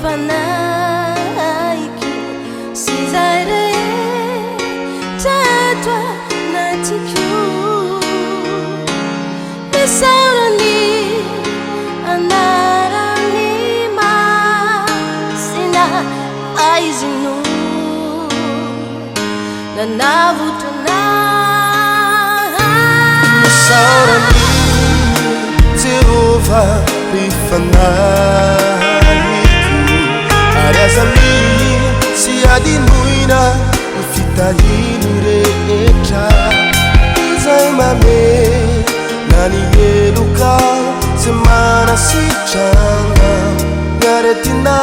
fanaiky sy zay rehetra eto anatyko misaorany anarany masina aizino nanavotana misaorany Jehovah rifanaiky ary azany sy adinoina ny fitahiny rehetra izay mame na ny eloka ze manasitrana miaretina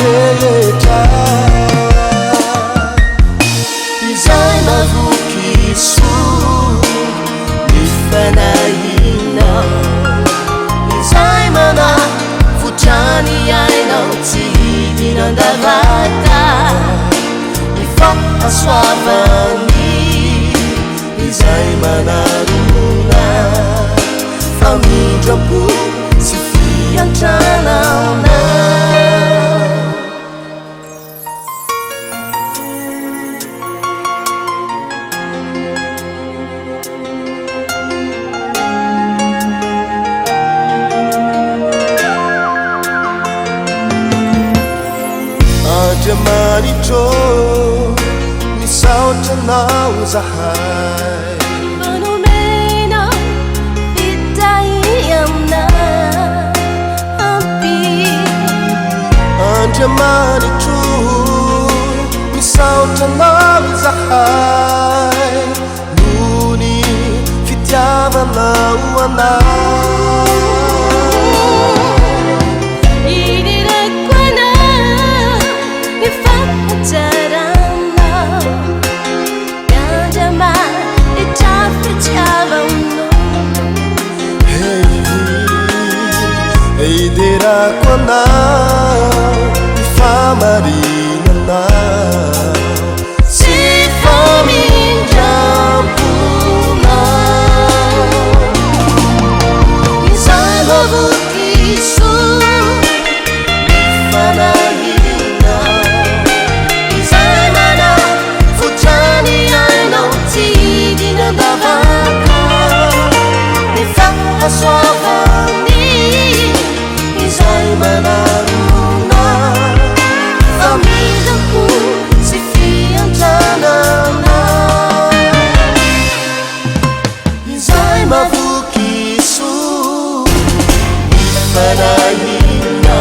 rehetra izay navoky soa mifanahina izay manafotrany ainao tsy hidinandavata ifahasoavany izay manarona famindrapo sy fiantranana Manitro misaotra nao zahay manomena fitay amina ampi Andriamanitro misaotra nao zahay nony fitiavanao anao Eideraco anao ifamarina anao sy famindramponao izay mavoky soa mifanahina izay manafotrany ainao tsy hidinandavaka mifahasoavany izay manarona famindrapo sy fiantranana izay mavoky soa mifanahina